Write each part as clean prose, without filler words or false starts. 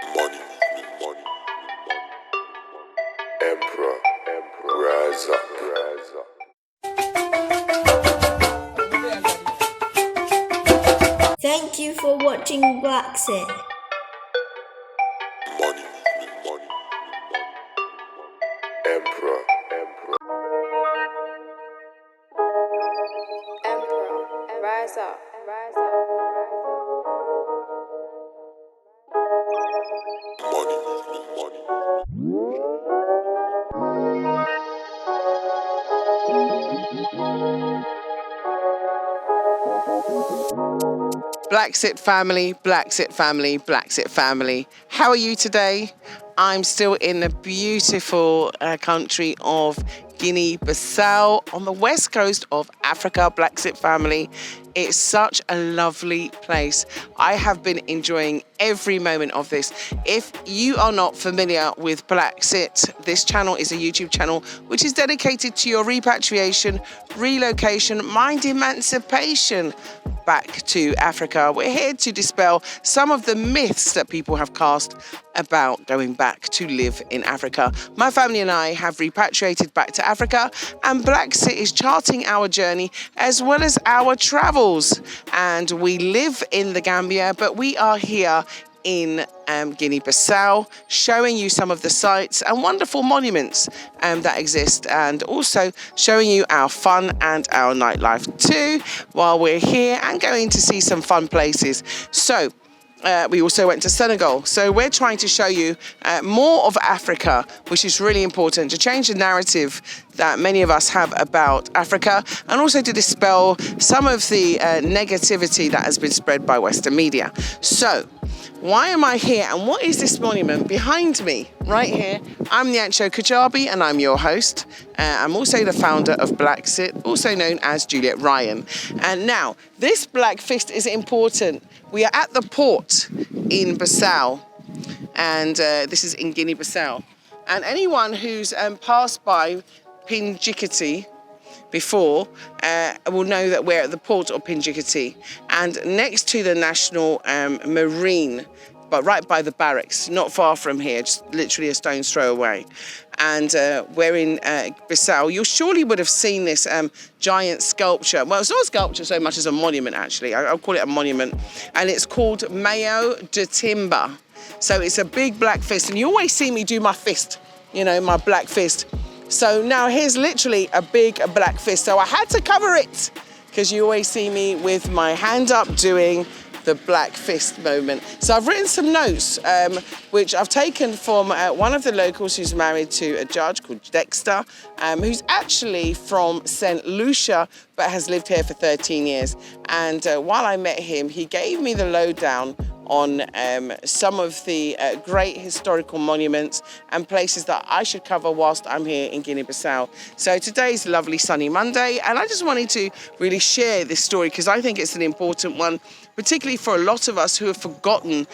Money, money, Emperor, rise up, rise up. Thank you for watching BlaXit. Money, money, Emperor, rise up, rise up. money, money. BlaXit family, BlaXit family, BlaXit family. How are you today? I'm still in the beautiful country of Guinea-Bissau on the west coast of Africa. BlaXit family. It's such a lovely place. I have been enjoying every moment of this. If you are not familiar with BlaXit, this channel is a YouTube channel which is dedicated to your repatriation, relocation, mind emancipation back to Africa. We're here to dispel some of the myths that people have cast about going back to live in Africa. My family and I have repatriated back to Africa, and BlaXit is charting our journey as well as our travels. And we live in the Gambia, but we are here in Guinea-Bissau, showing you some of the sites and wonderful monuments that exist, and also showing you our fun and our nightlife too while we're here, and going to see some fun places. So we also went to Senegal. So we're trying to show you more of Africa, which is really important to change the narrative that many of us have about Africa, and also to dispel some of the negativity that has been spread by Western media. So why am I here, and what is this monument behind me right here? I'm Nyancho Kajabi, and I'm your host. I'm also the founder of BlaXit, also known as Juliet Ryan. And now, this Black Fist is important. We are at the port in Bissau, and this is in Guinea-Bissau. And anyone who's passed by Pinjikiti before will know that we're at the port of Pinjikiti, and next to the National Marine, but right by the barracks, not far from here, just literally a stone's throw away. And we're in Bissau. You surely would have seen this giant sculpture. Well, it's not a sculpture so much as a monument, actually. I'll call it a monument. And it's called Mayo de Timor. So it's a big black fist. And you always see me do my fist, you know, my black fist. So now here's literally a big black fist. So I had to cover it, because you always see me with my hand up doing the black fist moment. So I've written some notes, which I've taken from one of the locals who's married to a judge called Dexter, who's actually from St. Lucia, but has lived here for 13 years. And while I met him, he gave me the lowdown on some of the great historical monuments and places that I should cover whilst I'm here in Guinea-Bissau. So today's a lovely sunny Monday, and I just wanted to really share this story because I think it's an important one, particularly for a lot of us who have forgotten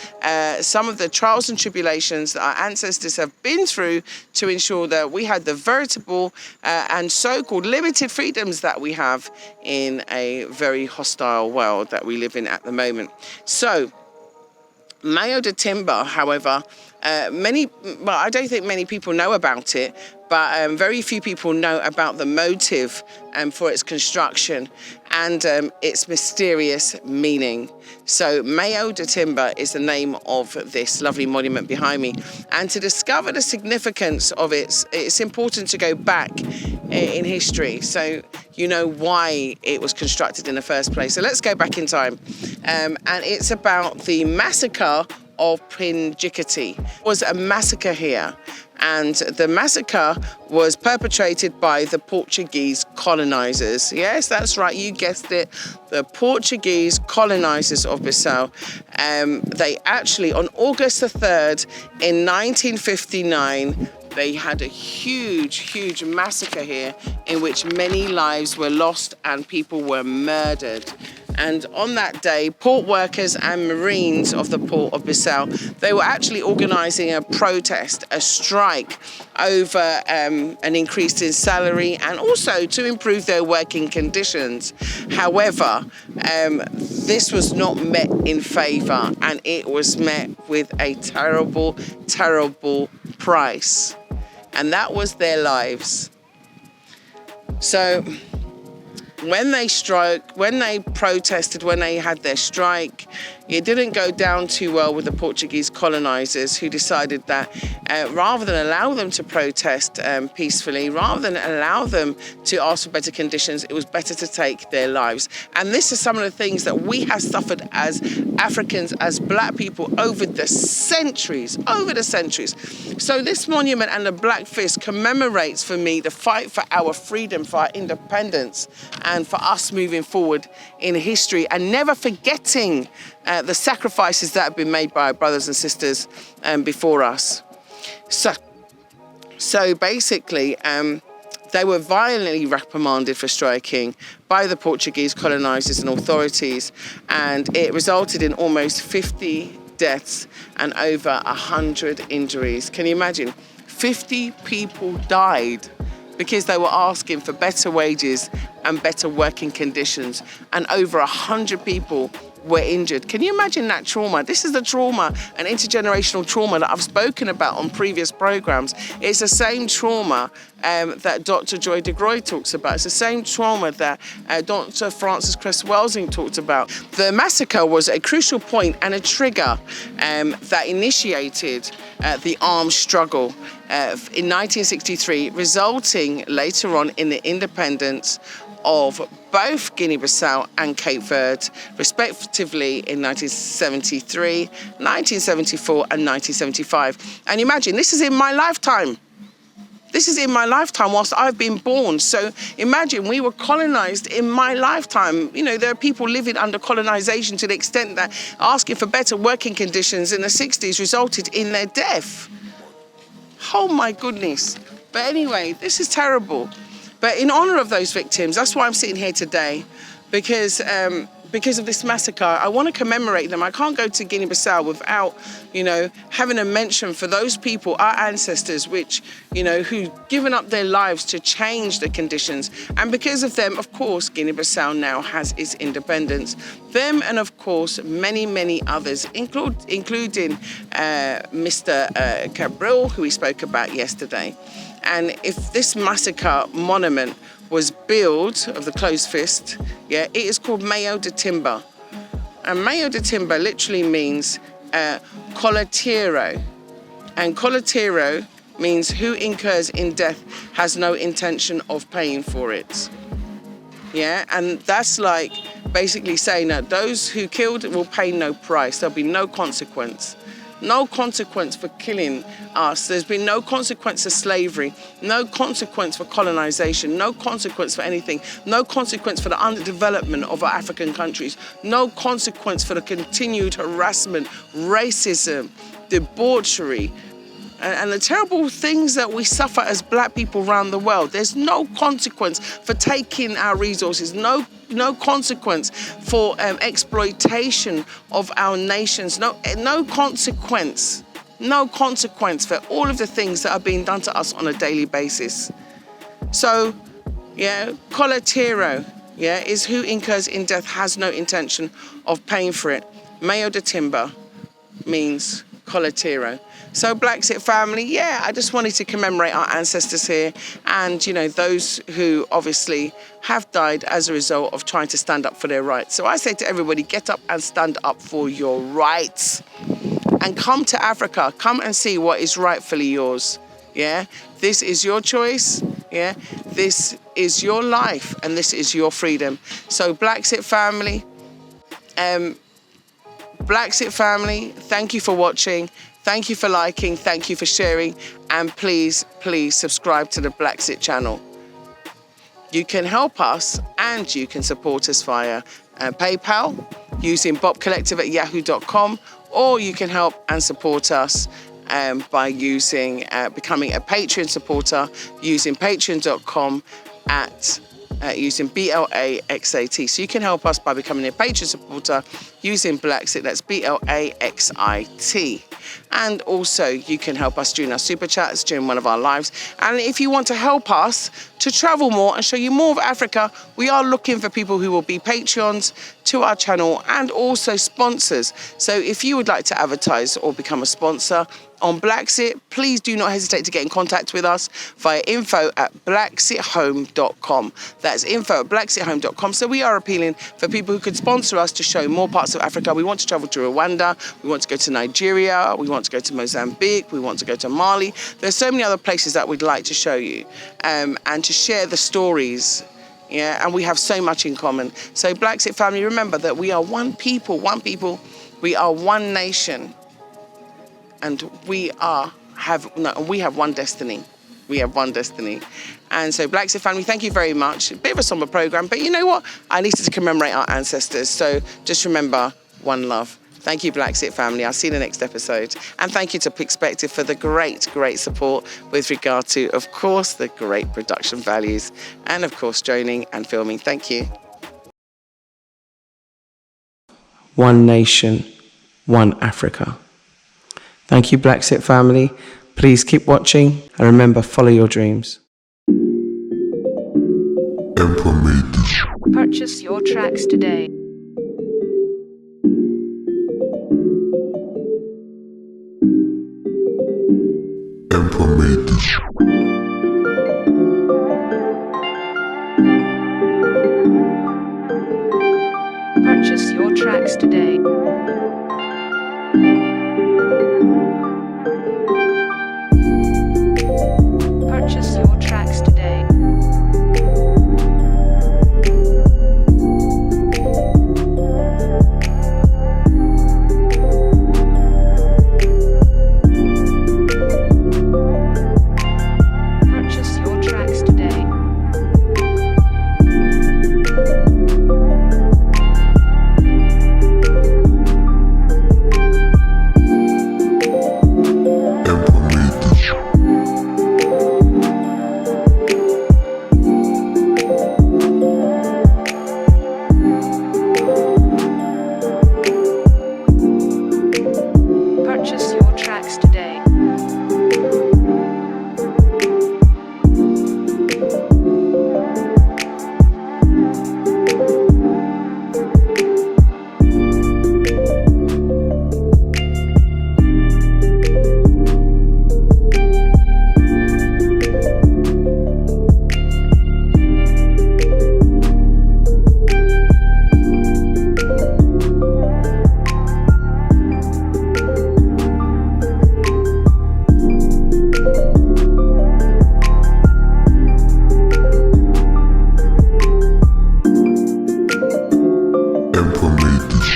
some of the trials and tribulations that our ancestors have been through to ensure that we had the veritable and so-called limited freedoms that we have in a very hostile world that we live in at the moment. So Mayo de Timor, however, I don't think many people know about it, but very few people know about the motive for its construction and its mysterious meaning. So Mayo de Timor is the name of this lovely monument behind me. And to discover the significance of it, it's important to go back in history, so you know why it was constructed in the first place. So let's go back in time. And it's about the massacre of Pinjikiti. It was a massacre here, and the massacre was perpetrated by the Portuguese colonizers. Yes, that's right, you guessed it, the Portuguese colonizers of Bissau. They actually, on August the 3rd in 1959, they had a huge massacre here in which many lives were lost and people were murdered. And on that day, port workers and Marines of the port of Bissau, they were actually organising a protest, a strike over an increase in salary and also to improve their working conditions. However, this was not met in favour, and it was met with a terrible, terrible price. And that was their lives. So when they protested, when they had their strike, it didn't go down too well with the Portuguese colonisers, who decided that rather than allow them to protest peacefully, rather than allow them to ask for better conditions, it was better to take their lives. And this is some of the things that we have suffered as Africans, as black people, over the centuries. So this monument and the Black Fist commemorates for me the fight for our freedom, for our independence, and for us moving forward in history, and never forgetting the sacrifices that have been made by our brothers and sisters before us. So basically, they were violently reprimanded for striking by the Portuguese colonisers and authorities, and it resulted in almost 50 deaths and over 100 injuries. Can you imagine? 50 people died because they were asking for better wages and better working conditions, and over 100 people were injured. Can you imagine that trauma? This is the trauma, an intergenerational trauma that I've spoken about on previous programs. It's the same trauma that Dr. Joy DeGroy talks about. It's the same trauma that Dr. Francis Cress-Welsing talked about. The massacre was a crucial point and a trigger that initiated the armed struggle in 1963, resulting later on in the independence of both Guinea-Bissau and Cape Verde, respectively in 1973, 1974 and 1975. And imagine, this is in my lifetime. This is in my lifetime whilst I've been born. So imagine, we were colonised in my lifetime. You know, there are people living under colonisation to the extent that asking for better working conditions in the 60s resulted in their death. Oh my goodness. But anyway, this is terrible. But in honour of those victims, that's why I'm sitting here today, because of this massacre, I want to commemorate them. I can't go to Guinea-Bissau without, having a mention for those people, our ancestors, who've given up their lives to change the conditions. And because of them, of course, Guinea-Bissau now has its independence. Them and, of course, many, many others, including Mr. Cabral, who we spoke about yesterday. And if this massacre monument was built of the closed fist, it is called Mayo de Timor. And Mayo de Timor literally means colatero. And colatero means who incurs in death has no intention of paying for it. And that's like basically saying that those who killed will pay no price. There'll be no consequence. No consequence for killing us. There's been no consequence for slavery, no consequence for colonization, no consequence for anything, no consequence for the underdevelopment of our African countries, no consequence for the continued harassment, racism, debauchery, and the terrible things that we suffer as black people around the world. There's no consequence for taking our resources, no consequence for exploitation of our nations, no consequence for all of the things that are being done to us on a daily basis. So, colatero, is who incurs in death has no intention of paying for it. Mayo de Timor means colatero. So Black Xit family, I just wanted to commemorate our ancestors here and, those who obviously have died as a result of trying to stand up for their rights. So I say to everybody, get up and stand up for your rights and come to Africa. Come and see what is rightfully yours. This is your choice. This is your life and this is your freedom. So Black Xit family, thank you for watching. Thank you for liking, thank you for sharing, and please subscribe to the Black Xit channel. You can help us and you can support us via PayPal using bobcollective@yahoo.com, or you can help and support us by becoming a Patreon supporter using patreon.com using BlaXit. So you can help us by becoming a Patreon supporter using BlaXit. That's BlaXit. And also you can help us during our super chats, during one of our lives. And if you want to help us to travel more and show you more of Africa, we are looking for people who will be Patreons to our channel and also sponsors. So if you would like to advertise or become a sponsor on BlaXit, please do not hesitate to get in contact with us via info@blaxithome.com. That's info@blaxithome.com. So we are appealing for people who could sponsor us to show more parts of Africa. We want to travel to Rwanda, we want to go to Nigeria, we want to go to Mozambique, we want to go to Mali. There's so many other places that we'd like to show you and to share the stories. Yeah, and we have so much in common. So BlaXit family, remember that we are one people, we are one nation. And we have one destiny. We have one destiny. And so BlaXit family, thank you very much. A bit of a somber program, but you know what? I needed to commemorate our ancestors. So just remember, one love. Thank you, BlaXit family. I'll see you in the next episode. And thank you to Perspective for the great support with regard to, of course, the great production values and, of course, droning and filming. Thank you. One nation, one Africa. Thank you, BlaXit family. Please keep watching and remember, follow your dreams. Emperor made this. Purchase your tracks today. Emperor made this. Purchase your tracks today. Purchase your tracks today. Purchase your tracks today. Emperor made this. Purchase your tracks today. Emperor made this.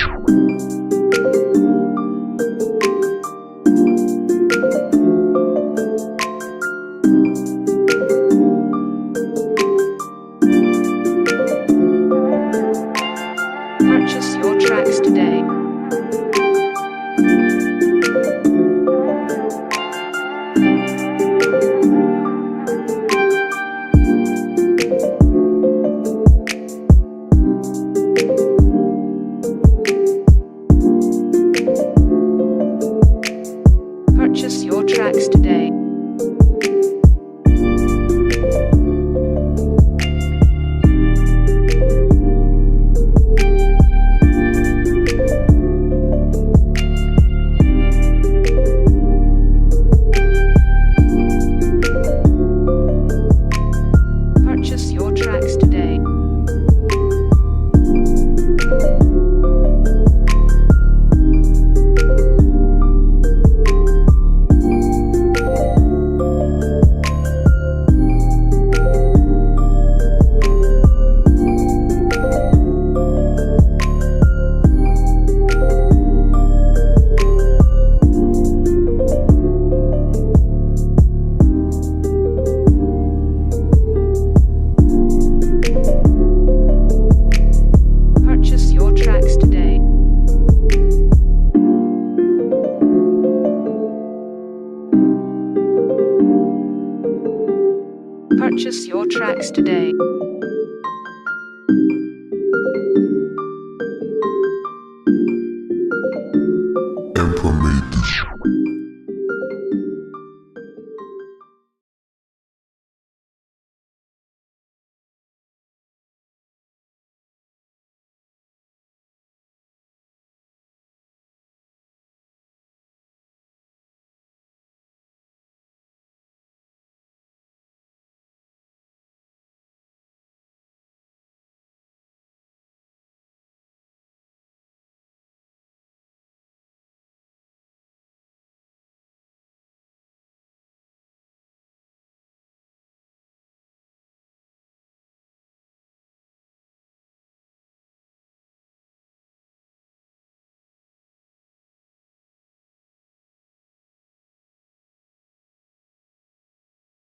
Purchase your tracks today. Purchase your tracks today. Purchase your tracks today. Purchase your tracks today. Purchase your tracks today.